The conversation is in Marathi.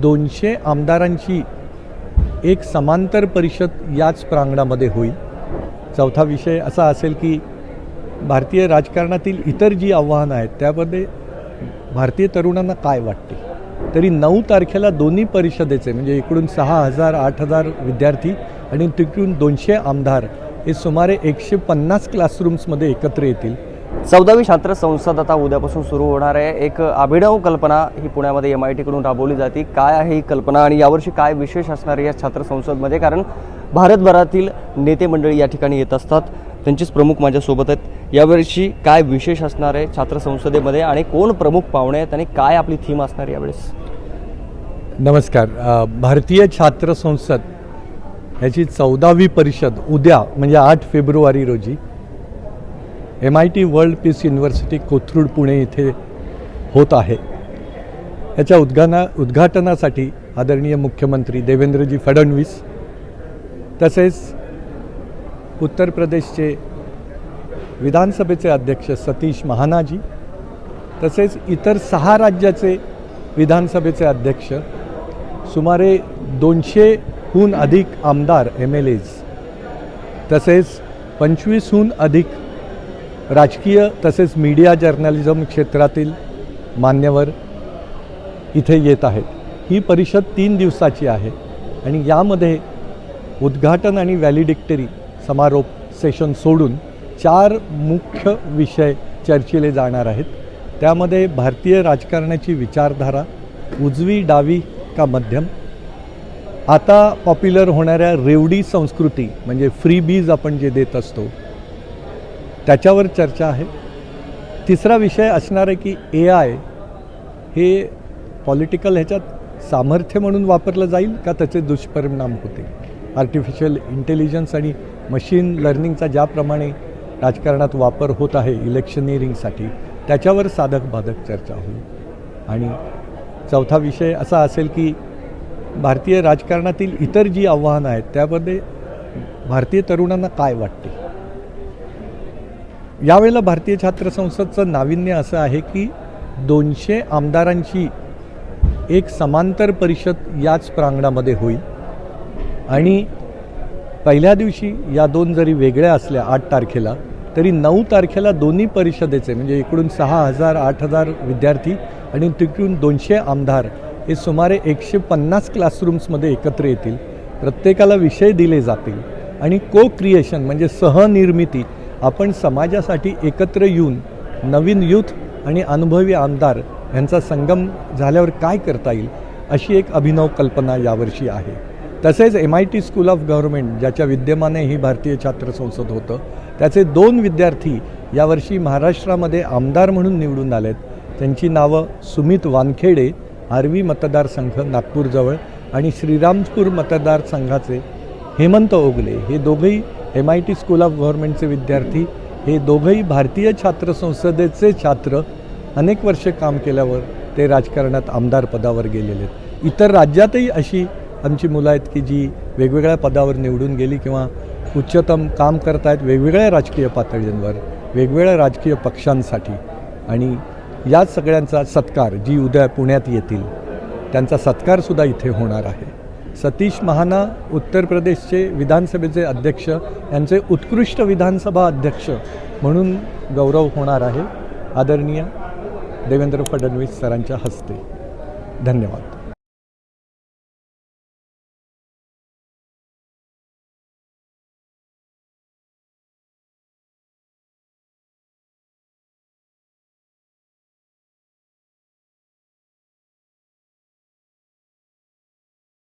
200 आमदारांची एक समांतर परिषद याच प्रांगणामध्ये होईल। चौथा विषय असा असेल की भारतीय राजकारणातील इतर जी आव्हानं आहेत त्यामध्ये भारतीय तरुणांना काय वाटते। तरी 9 तारखेला दोन्ही परिषदेचे म्हणजे एकूण 6,000 8,000 विद्यार्थी आणि तिकडून 200 आमदार हे सुमारे 150 क्लासरूम्समध्ये एकत्र येतील। 14वी छात्र संसद आता उद्यापासून सुरू होणार आहे। एक अभिनव कल्पना ही पुण्यामध्ये MIT कडून राबवली जाते। काय आहे ही कल्पना आणि यावर्षी काय विशेष असणार आहे या छात्र संसदमध्ये, कारण भारतभरातील नेते मंडळी या ठिकाणी येत असतात, त्यांचेच प्रमुख माझ्यासोबत आहेत। यावर्षी काय विशेष असणार आहे छात्र संसदेमध्ये आणि कोण प्रमुख पाहुणे आहेत आणि काय आपली थीम असणार यावेळेस? नमस्कार। भारतीय छात्र संसद याची 14वी परिषद उद्या म्हणजे 8 फेब्रुवारी रोजी MIT world peace university Kothrud Pune इथे होत आहे। याच्या उद्घाटनासाठी आदरणीय मुख्यमंत्री देवेंद्रजी फडणवीस तसेच उत्तर प्रदेशचे विधानसभेचे अध्यक्ष सतीश महानाजी तसेच इतर 6 राज्याचे विधानसभेचे अध्यक्ष, सुमारे 200हून अधिक आमदार MLAs तसेच 25हून अधिक राजकीय तसेच मीडिया जर्नलिझम क्षेत्रातील मान्यवर इथे येत आहेत। ही परिषद 3 दिवसाची आहे आणि यामध्ये उद्घाटन आणि व्हॅलिडिक्टरी समारोप सेशन सोडून 4 मुख्य विषय चर्चिले जाणार आहेत। त्यामध्ये भारतीय राजकारणाची विचारधारा, उजवी डावी का मध्यम, आता पॉप्युलर होणाऱ्या रेवडी संस्कृती म्हणजे फ्रीबीज आपण जे देत असतो त्याच्यावर चर्चा आहे। तिसरा विषय असणार आहे की AI हे पॉलिटिकल ह्याच्यात सामर्थ्य म्हणून वापरलं जाईल का त्याचे दुष्परिणाम होतील। आर्टिफिशियल इंटेलिजन्स आणि मशीन लर्निंगचा ज्याप्रमाणे राजकारणात वापर होत आहे इलेक्शनिअरिंगसाठी त्याच्यावर साधक बाधक चर्चा होईल। आणि चौथा विषय असा असेल की भारतीय राजकारणातील इतर जी आव्हानं आहेत त्यामध्ये भारतीय तरुणांना काय वाटते। यावेळेला भारतीय छात्र संसदचं नाविन्य असं आहे की 200 आमदारांची एक समांतर परिषद याच प्रांगणामध्ये होईल आणि पहिल्या दिवशी या 2 जरी वेगळ्या असल्या 8 तारखेला तरी 9 तारखेला दोन्ही परिषदेचे म्हणजे एकूण 6,000 8,000 विद्यार्थी आणि तिकडून 200 आमदार हे सुमारे 150 क्लासरूम्समध्ये एकत्र येतील। प्रत्येकाला विषय दिले जातील आणि को क्रिएशन म्हणजे सहनिर्मिती, आपण समाजासाठी एकत्र येऊन नवीन यूथ आणि अनुभवी आमदार यांचा संगम झाल्यावर काय करता येईल अशी एक अभिनव कल्पना यावर्षी आहे। तसेच MIT स्कूल ऑफ गव्हर्नमेंट ज्याच्या विद्यमाने ही भारतीय छात्र संसद होतं त्याचे 2 विद्यार्थी यावर्षी महाराष्ट्रामध्ये आमदार म्हणून निवडून आलेत। त्यांची नावं सुमित वानखेडे, आर्वी मतदारसंघ नागपूरजवळ, आणि श्रीरामपूर मतदारसंघाचे हेमंत ओगले, हे दोघंही MIT स्कूल ऑफ गव्हर्नमेंटचे विद्यार्थी। हे दोघंही भारतीय छात्र संसदेचे छात्र अनेक वर्षे काम केल्यावर ते राजकारणात आमदार पदावर गेलेले आहेत। इतर राज्यातही अशी आमची मुलं आहेत की जी वेगवेगळ्या पदावर निवडून गेली किंवा उच्चतम काम करत आहेत वेगवेगळ्या राजकीय पातळ्यांवर वेगवेगळ्या राजकीय पक्षांसाठी। आणि या सगळ्यांचा सत्कार जी उद्या पुण्यात येतील त्यांचा सत्कारसुद्धा इथे होणार आहे। सतीश महाना उत्तर प्रदेशचे विधानसभेचे अध्यक्ष यांचे उत्कृष्ट विधानसभा अध्यक्ष म्हणून गौरव होणार आहे आदरणीय देवेंद्र फडणवीस सरांच्या हस्ते। धन्यवाद।